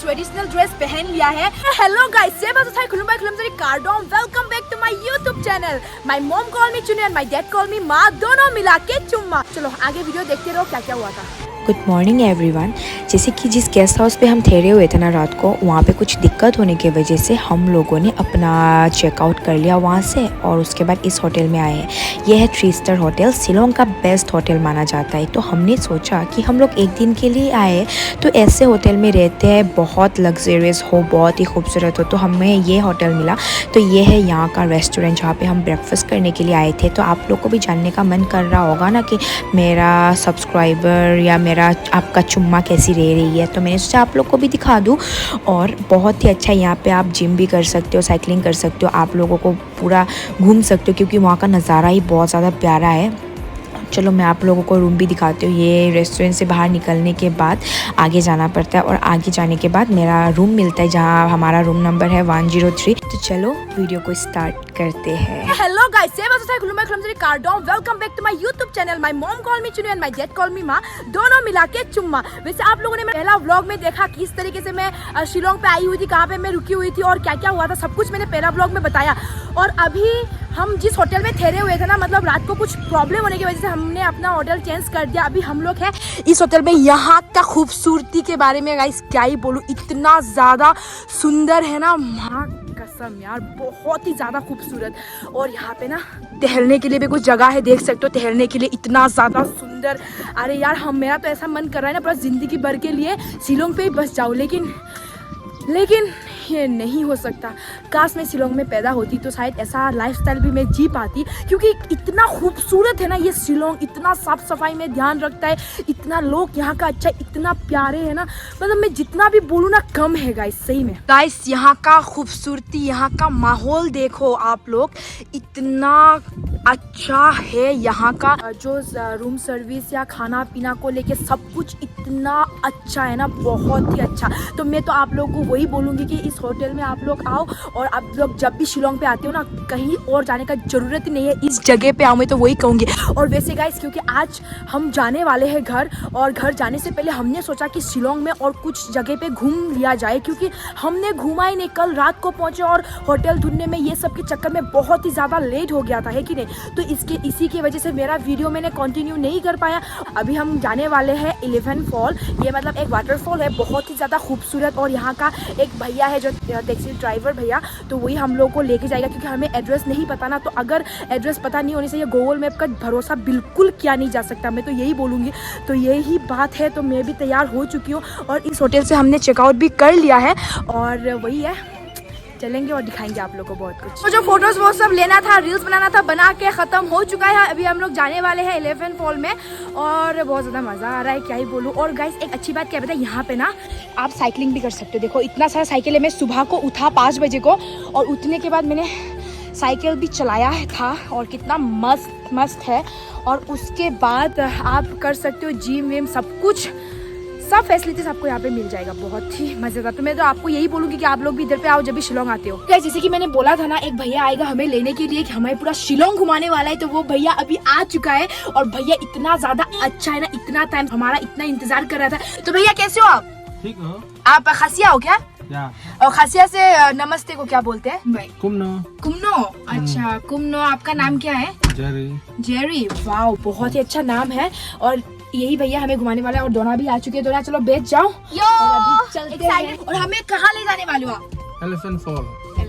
Traditional dress पहन लिया है। हेलो गाइस, ये बात है खुलुम भाई कार्डोम, welcome back to my YouTube channel. My mom call me Chunni and my dad call me माँ, दोनों मिला के चुम्मा। चलो आगे वीडियो देखते रहो क्या क्या हुआ था। Good morning everyone. जैसे कि जिस गेस्ट हाउस पे हम ठहरे हुए थे ना रात को, वहाँ पे कुछ दिक्कत होने की वजह से हम लोगों ने अपना चेकआउट कर लिया वहाँ से और उसके बाद इस होटल में आए हैं। यह है 3 स्टार होटल, शिलोंग का बेस्ट होटल माना जाता है। तो हमने सोचा कि हम लोग एक दिन के लिए आए तो ऐसे होटल में रहते हैं, बहुत लग्जरियस हो, बहुत ही खूबसूरत हो। तो हमें ये होटल मिला। तो ये है यहाँ का रेस्टोरेंट जहाँ पे हम ब्रेकफास्ट करने के लिए आए थे। तो आप लोग को भी जानने का मन कर रहा होगा ना कि मेरा सब्सक्राइबर या आपका चुम्मा कैसी रह रही है, तो मैंने सोचा आप लोग को भी दिखा दूँ। और बहुत ही अच्छा, यहाँ पे आप जिम भी कर सकते हो, साइकिलिंग कर सकते हो, आप लोगों को पूरा घूम सकते हो क्योंकि वहाँ का नज़ारा ही बहुत ज़्यादा प्यारा है। चलो मैं आप लोगों को रूम भी दिखाती हूँ। ये रेस्टोरेंट से बाहर निकलने के बाद आगे जाना पड़ता है और आगे जाने के बाद मेरा रूम मिलता है जहाँ हमारा रूम नंबर है 103। तो चलो वीडियो को स्टार्ट करते हैं। हेलो गाइस, ये बात है खुलुम भाई कार्डोम, welcome back to my YouTube channel. My mom call me Chunni and my dad call me माँ, दोनों मिला के चुम्मा। वैसे आप लोगों ने मेरा पहला व्लॉग में देखा किस तरीके से मैं शिलोंग पे आई हुई थी, कहाँ पे मैं रुकी हुई थी और क्या क्या हुआ था, सब कुछ मैंने पहला व्लॉग में बताया। और अभी हम जिस होटल में ठहरे हुए थे ना, मतलब रात को कुछ प्रॉब्लम होने की वजह से हमने अपना होटल चेंज कर दिया। अभी हम लोग हैं इस होटल में। यहाँ का खूबसूरती के बारे में गाइस क्या ही बोलूँ, इतना ज़्यादा सुंदर है ना, माँ कसम यार, बहुत ही ज़्यादा खूबसूरत। और यहाँ पे ना टहलने के लिए भी कुछ जगह है, देख सकते हो, टहलने के लिए इतना ज़्यादा सुंदर। अरे यार मेरा तो ऐसा मन कर रहा है ना पूरा ज़िंदगी भर के लिए शिलोंग पे ही बस जाऊँ, लेकिन ये नहीं हो सकता। काश मैं शिलोंग में पैदा होती तो शायद ऐसा लाइफस्टाइल भी मैं जी पाती, क्योंकि इतना खूबसूरत है ना ये शिलोंग, इतना साफ सफाई में ध्यान रखता है, इतना लोग यहाँ का अच्छा, इतना प्यारे है ना, मतलब मैं जितना भी बोलूँ ना कम है गाइस, सही में। गाइस यहाँ का खूबसूरती, यहाँ का माहौल देखो आप लोग, इतना अच्छा है। यहाँ का जो रूम सर्विस या खाना पीना को लेके सब कुछ इतना अच्छा है ना, बहुत ही अच्छा। तो मैं तो आप लोगों को वही बोलूँगी कि इस होटल में आप लोग आओ और आप लोग जब भी शिलोंग पे आते हो ना, कहीं और जाने का ज़रूरत ही नहीं है, इस जगह पे आओ, मैं तो वही कहूँगी। और वैसे गाइस क्योंकि आज हम जाने वाले हैं घर, और घर जाने से पहले हमने सोचा कि शिलोंग में और कुछ जगह पे घूम लिया जाए, क्योंकि हमने घूमा ही नहीं। कल रात को पहुँचे और होटल ढूंढने में ये सब के चक्कर में बहुत ही ज़्यादा लेट हो गया था, है कि नहीं। तो इसी की वजह से मेरा वीडियो मैंने कंटिन्यू नहीं कर पाया। अभी हम जाने वाले हैं 11 फॉल, ये मतलब एक वाटरफॉल है, बहुत ही ज़्यादा खूबसूरत। और यहाँ का एक भैया है जो टैक्सी ड्राइवर भैया, तो वही हम लोग को लेके जाएगा, क्योंकि हमें एड्रेस नहीं पता ना। तो अगर एड्रेस पता नहीं होने से ये गूगल मैप का भरोसा बिल्कुल किया नहीं जा सकता, मैं तो यही बोलूँगी। तो यही बात है, तो मैं भी तैयार हो चुकी हूँ और इस होटल से हमने चेकआउट भी कर लिया है। और वही है, चलेंगे और दिखाएंगे आप लोगों को बहुत कुछ। तो जो फोटोज वो सब लेना था, रील्स बनाना था, बना के ख़त्म हो चुका है। अभी हम लोग जाने वाले हैं 11 फॉल में और बहुत ज़्यादा मज़ा आ रहा है, क्या ही बोलूँ। और गाइस एक अच्छी बात क्या पता है, यहाँ पे ना आप साइकिलिंग भी कर सकते हो। देखो इतना सारा साइकिल है। मैं सुबह को उठा 5 बजे को, और उठने के बाद मैंने साइकिल भी चलाया था और कितना मस्त है। और उसके बाद आप कर सकते हो जिम विम, सब फैसिलिटीज आपको यहाँ पे मिल जाएगा, बहुत ही मजेदार। तो मैं तो आपको यही बोलूँगी कि आप लोग भी इधर पे आओ जब भी शिलोंग आते हो। जैसे कि मैंने बोला था ना, एक भैया आएगा हमें लेने के लिए कि हमें पूरा शिलोंग घुमाने वाला है, तो वो भैया अभी आ चुका है। और भैया इतना ज्यादा अच्छा है ना, इतना टाइम हमारा इतना इंतजार कर रहा था। तो भैया कैसे हो आप? ठीक हो? आप खसिया हो क्या? और खसिया से नमस्ते को क्या बोलते हैं भाई? कुमनो। अच्छा कुमनो, आपका नाम क्या है? जेरी। वाह, बहुत ही अच्छा नाम है। और यही भैया हमें घुमाने वाला है और दोना भी आ चुके हैं। दोना चलो बैठ जाओ और अभी चलते हैं। और हमें कहाँ ले जाने वाले हो आप? Elephant fall.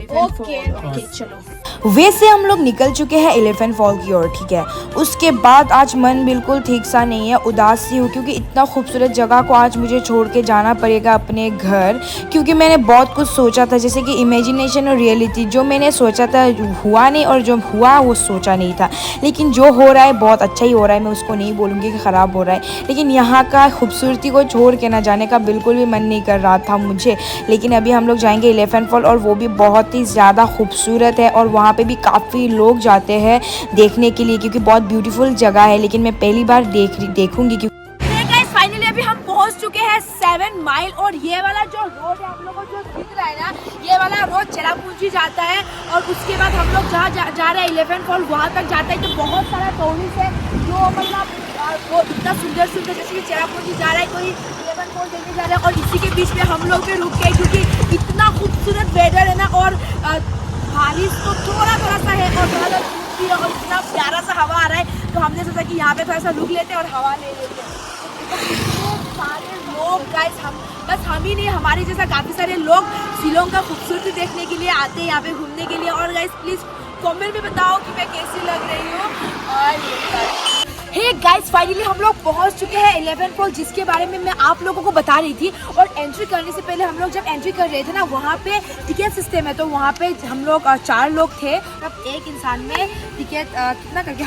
ओके चलो। वैसे हम लोग निकल चुके हैं 11 फॉल की ओर, ठीक है। उसके बाद आज मन बिल्कुल ठीक सा नहीं है, उदास सी हूँ, क्योंकि इतना खूबसूरत जगह को आज मुझे छोड़ के जाना पड़ेगा अपने घर। क्योंकि मैंने बहुत कुछ सोचा था, जैसे कि इमेजिनेशन और रियलिटी। जो मैंने सोचा था हुआ नहीं, और जो हुआ वो सोचा नहीं था। लेकिन जो हो रहा है बहुत अच्छा ही हो रहा है, मैं उसको नहीं बोलूँगी कि ख़राब हो रहा है। लेकिन यहाँ का खूबसूरती को छोड़ के ना जाने का बिल्कुल भी मन नहीं कर रहा था मुझे। लेकिन अभी हम लोग जाएंगे 11 फॉल, और वो भी बहुत ही ज़्यादा खूबसूरत है। और वहाँ पे भी काफ़ी लोग जाते हैं देखने के लिए, क्योंकि बहुत ब्यूटीफुल जगह है। लेकिन मैं पहली बार देखूंगी। फाइनली अभी हम पहुंच चुके हैं 7 माइल और ये वाला जो रोड है हम लोगों को जो दिख रहा है ना, ये वाला रोड चेरापूंजी जाता है और उसके बाद हम लोग जहाँ जा रहे हैं 11 फॉल वहाँ तक जाता है। तो बहुत सारा टूरिस्ट है जो मतलब वो इतना सुंदर सुंदर जैसे कि चेरापूंजी जा रहा है, कोई 11 फॉल देखने जा रहा है और इसी के बीच में हम लोग भी रुक गए क्योंकि इतना खूबसूरत वेदर है ना और बारिश तो थोड़ा सा है और थोड़ा सा धूप भी है और इतना प्यारा सा हवा आ रहा है। तो हमने सोचा कि यहाँ पे थोड़ा सा रुक लेते हैं और हवा ले लेते हैं। सारे लोग गाइस हम ही नहीं, हमारे जैसा काफ़ी सारे लोग शिलोंग का खूबसूरती देखने के लिए आते हैं यहाँ पे घूमने के लिए। और गाइस प्लीज़ कमेंट में बताओ कि मैं कैसी लग रही हूँ। और हे गाइस फाइनली हम लोग पहुंच चुके हैं 11 फॉल, जिसके बारे में मैं आप लोगों को बता रही थी। और एंट्री करने से पहले हम लोग जब एंट्री कर रहे थे ना, वहाँ पे टिकट सिस्टम है। तो वहाँ पे हम लोग 4 लोग थे, तब एक इंसान में टिकट कितना करके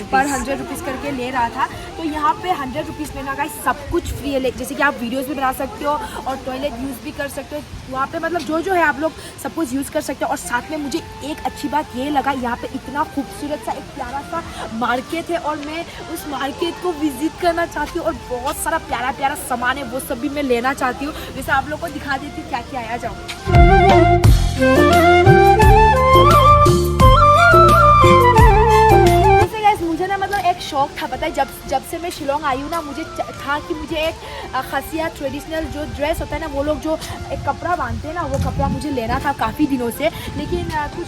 पर 100 रुपीज़ करके ले रहा था। तो यहाँ पे 100 रुपीज़ में ना गाइस सब कुछ फ्री है, जैसे कि आप वीडियोज़ भी बना सकते हो और टॉयलेट यूज़ भी कर सकते हो वहाँ पे, मतलब जो है आप लोग सब कुछ यूज़ कर सकते हो। और साथ में मुझे एक अच्छी बात ये लगा, यहाँ पे इतना खूबसूरत सा एक प्यारा सा मार्केट है और मैं उस मार्केट को विजिट करना चाहती हूँ और बहुत सारा प्यारा प्यारा सामान है वो सब भी मैं लेना चाहती हूँ। वैसे आप लोग को दिखा देती हूँ क्या क्या आया। जाओ मुझे ना मतलब एक शौक था, पता है जब से मैं शिलोंग आई हूँ ना, मुझे था कि मुझे एक खसिया ट्रेडिशनल जो ड्रेस होता है ना, वो लोग जो एक कपड़ा बांधते हैं ना, वो कपड़ा मुझे लेना था काफ़ी दिनों से, लेकिन कुछ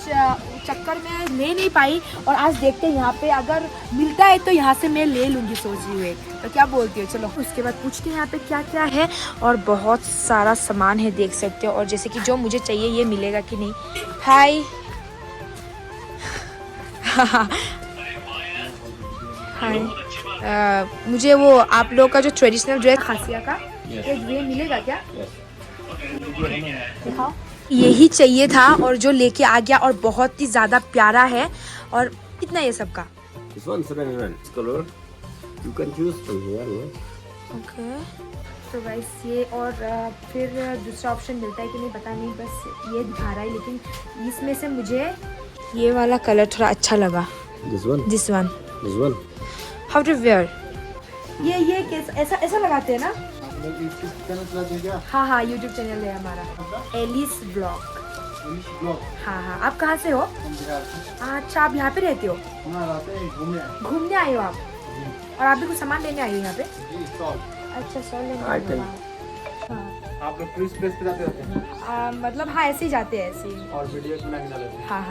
चक्कर में ले नहीं पाई। और आज देखते हैं यहाँ पे अगर मिलता है तो यहाँ से मैं ले लूँगी सोच रही हूँ। तो क्या बोलती हो, चलो उसके बाद पूछते हैं यहाँ पे क्या क्या है। और बहुत सारा सामान है देख सकते हो, और जैसे कि जो मुझे चाहिए ये मिलेगा कि नहीं। हाय हाय मुझे वो आप लोग का जो ट्रेडिशनल ड्रेस खासिया का ये मिलेगा क्या? दिखाओ। यही चाहिए था और जो लेके आ गया और बहुत ही ज़्यादा प्यारा है। और कितना ये सब का? ओके तो गाइस ये, और फिर दूसरा ऑप्शन मिलता है कि नहीं पता नहीं, बस ये दिखा रहा है। लेकिन इसमें से मुझे ये वाला कलर थोड़ा अच्छा लगा। This one how to wear. ये कैसा ऐसा लगाते हैं ना? हाँ यूट्यूब चैनल है हमारा एलिस ब्लॉग। हाँ आप कहाँ से हो? अच्छा आप यहाँ पे रहते हो? घूमने आए हो आप? और आप भी कुछ सामान लेने आए हो यहाँ पे? अच्छा स्टॉल लेने आए हो। आप लोग टूरिस्ट प्लेस पे जाते होते हैं? मतलब हाँ ऐसे ही जाते हैं, ऐसे ही। और वीडियो बना के डालते हैं? हाँ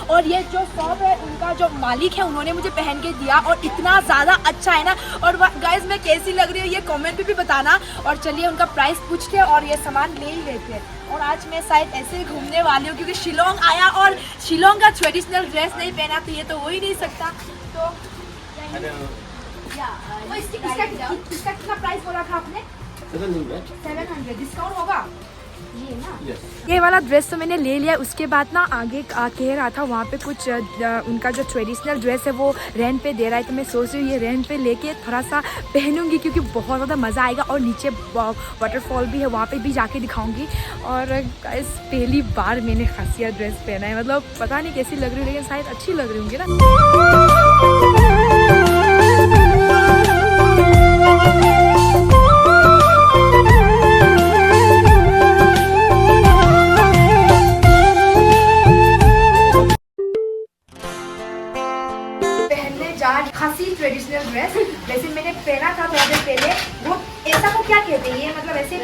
और ये जो शॉप है उनका जो मालिक है उन्होंने मुझे पहन के दिया और इतना ज़्यादा अच्छा है ना। और गाइस मैं कैसी लग रही हूँ ये कमेंट पे भी बताना। और चलिए उनका प्राइस पूछ के और ये सामान ले ही लेते हैं। और आज मैं शायद ऐसे ही घूमने वाली हूँ क्योंकि शिलोंग आया और शिलोंग का ट्रेडिशनल ड्रेस नहीं पहना तो ये तो हो ही नहीं सकता। तो इसका कितना प्राइस बोला था आपने? 700। डिस्काउंट होगा ये ना? yes. ये वाला ड्रेस तो मैंने ले लिया। उसके बाद ना आगे कह रहा था वहाँ पे कुछ उनका जो ट्रेडिशनल ड्रेस है वो रेंट पे दे रहा है। तो मैं सोच रही हूँ ये रेंट पे लेके थोड़ा सा पहनूंगी क्योंकि बहुत ज़्यादा मज़ा आएगा। और नीचे वाटरफॉल भी है, वहाँ पे भी जाके दिखाऊंगी। और इस पहली बार मैंने खासिया ड्रेस पहना है, मतलब पता नहीं कैसी लग रही है लेकिन शायद अच्छी लग रही होंगी ना। खासी ट्रेडिशनल ड्रेस वैसे मैंने पहना था थोड़ा देर पहले। वो ऐसा को क्या कहते हैं? ये मतलब ऐसे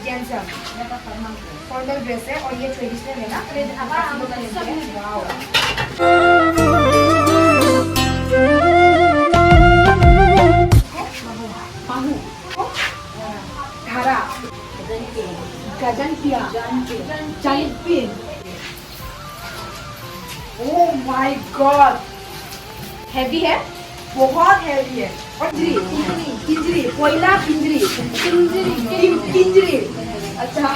जेंट्स फॉर्मल ड्रेस है और ये ट्रेडिशनल है ना। ओह माय गॉड हैवी है, बहुत हैवी है। और पिंजरी कोयला पिंजरी। अच्छा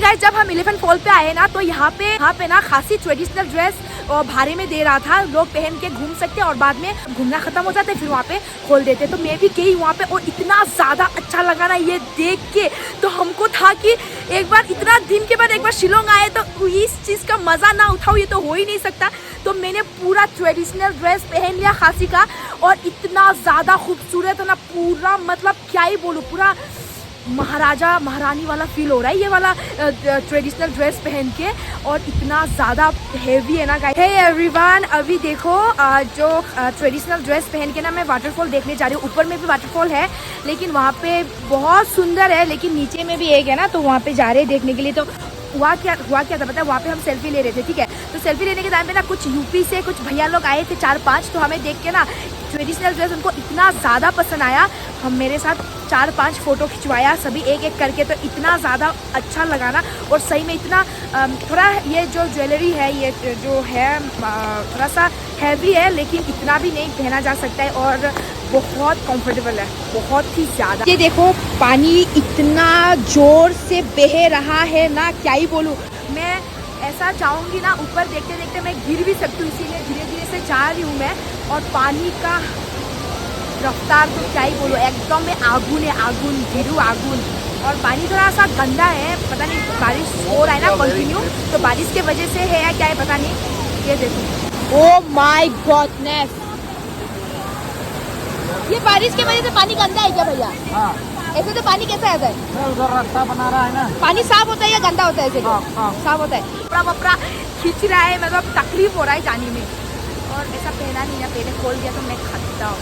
गाइस जब हम 11 फॉल पे आए ना तो यहाँ पे ना खासी ट्रेडिशनल ड्रेस और भाड़े में दे रहा था। लोग पहन के घूम सकते और बाद में घूमना खत्म हो जाता है फिर वहाँ पे खोल देते। तो मैं भी गई वहाँ पे और इतना ज़्यादा अच्छा लगा ना ये देख के। तो हमको था कि एक बार इतना दिन के बाद एक बार शिलोंग आए तो इस चीज़ का मज़ा ना उठाओ ये तो हो ही नहीं सकता। तो मैंने पूरा ट्रेडिशनल ड्रेस पहन लिया खासी का, और इतना ज़्यादा खूबसूरत है ना, पूरा मतलब क्या ही बोलूँ, पूरा महाराजा महारानी वाला फील हो रहा है ये वाला ट्रेडिशनल ड्रेस पहन के, और इतना ज़्यादा हेवी है ना गाइस। हे एवरीवन, अभी देखो जो ट्रेडिशनल ड्रेस पहन के ना मैं वाटरफॉल देखने जा रही हूँ। ऊपर में भी वाटरफॉल है लेकिन वहाँ पे बहुत सुंदर है, लेकिन नीचे में भी एक है ना, तो वहाँ पे जा रहे हैं देखने के लिए। तो हुआ क्या था पता है, वहाँ पे हम सेल्फी ले रहे थे, ठीक है। तो सेल्फी लेने के टाइम पे ना कुछ यूपी से कुछ भैया लोग आए थे 4-5, तो हमें देख के ना ट्रेडिशनल ड्रेस उनको इतना ज़्यादा पसंद आया, हम मेरे साथ 4-5 फ़ोटो खिंचवाया सभी एक एक करके। तो इतना ज़्यादा अच्छा लगा ना, और सही में इतना थोड़ा ये जो ज्वेलरी है ये जो है थोड़ा सा हैवी है, लेकिन इतना भी नहीं पहना जा सकता है, और बहुत कंफर्टेबल है, बहुत ही ज़्यादा। ये देखो पानी इतना ज़ोर से बह रहा है ना, क्या ही बोलूँ। मैं ऐसा चाहूँगी ना, ऊपर देखते देखते मैं गिर भी सकती हूँ, इसीलिए धीरे धीरे से जा रही हूँ मैं। और पानी का रफ्तार तो क्या ही बोलो, एकदम में आगुन है, आगुन गिरू आगुन। और पानी थोड़ा सा गंदा है, पता नहीं बारिश हो रहा है ना कंटिन्यू, तो बारिश के वजह से है या क्या है पता नहीं। ये देखो, ओह माय गॉडनेस, ये बारिश की वजह से पानी गंदा है क्या भैया? हाँ। ऐसे तो पानी कैसा आता है? उधर रास्ता बना रहा है ना। पानी साफ होता है या गंदा होता है? ऐसे साफ होता है। कपड़ा वपड़ा खींच रहा है, मतलब तकलीफ हो रहा है जाने में। और ऐसा पहना नहीं है, पहले खोल दिया तो मैं खाता हूँ।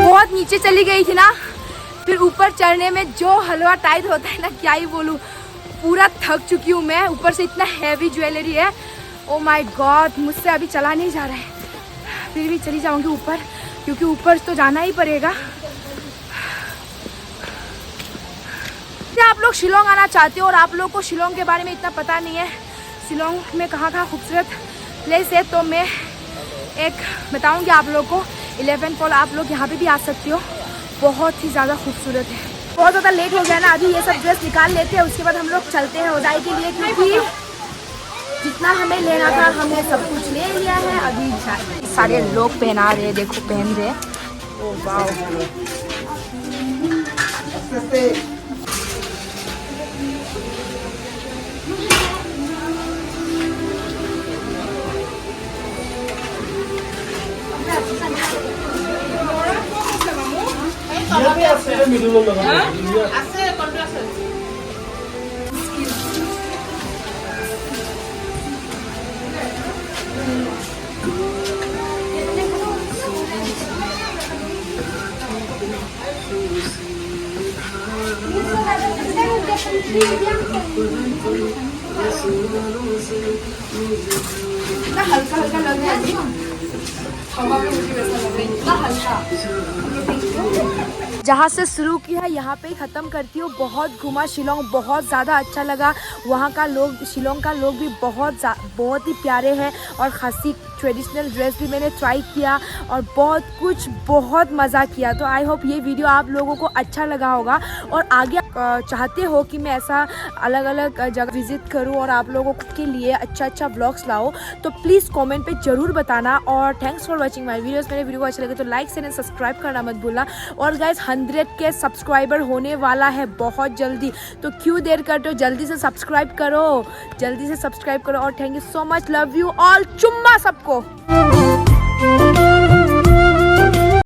बहुत नीचे चली गई थी ना, फिर ऊपर चढ़ने में जो हलवा टाइट होता है ना, क्या ही बोलूँ, पूरा थक चुकी हूँ मैं। ऊपर से इतना हैवी ज्वेलरी है, ओ माय गॉड, मुझसे अभी चला नहीं जा रहा है। फिर भी चली जाऊंगी ऊपर, क्योंकि ऊपर तो जाना ही पड़ेगा। आप लोग शिलोंग आना चाहते हो और आप लोग को शिलोंग के बारे में इतना पता नहीं है, शिलोंग में कहाँ कहाँ खूबसूरत प्लेस है, तो मैं एक बताऊंगी आप लोग को। 11 फॉल आप लोग यहाँ पे भी आ सकते हो, बहुत ही ज़्यादा खूबसूरत है। बहुत ज़्यादा लेट हो गया ना, अभी ये सब ड्रेस निकाल लेते हैं, उसके बाद हम लोग चलते हैं उदाई के लिए, क्योंकि जितना हमें लेना था हमने सब कुछ ले लिया है। अभी सारे लोग पहना रहे हैं, देखो पहन रहे हैं। ओ वाह, इतना हल्का हल्का लग रहा है, हवा में मुझे वैसा लग रहा है, इतना हल्का। जहाँ से शुरू किया है यहाँ पे ही ख़त्म करती हूँ। बहुत घूमा शिलोंग, बहुत ज़्यादा अच्छा लगा। वहाँ का लोग, शिलोंग का लोग भी बहुत ही प्यारे हैं, और खासी ट्रेडिशनल ड्रेस भी मैंने ट्राई किया, और बहुत मज़ा किया। तो आई होप ये वीडियो आप लोगों को अच्छा लगा होगा, और आगे चाहते हो कि मैं ऐसा अलग अलग जगह विज़िट करूं और आप लोगों के लिए अच्छा व्लॉग्स लाओ, तो प्लीज़ कमेंट पे ज़रूर बताना। और thanks for watching my videos. मेरे वीडियो को अच्छा लगे तो लाइक शेयर एंड सब्सक्राइब करना मत भूलना। और गाइस 100 के सब्सक्राइबर होने वाला है बहुत जल्दी, तो क्यों देर करते हो, जल्दी से सब्सक्राइब करो, और thank you so much, love you all, चुम्मा सबको।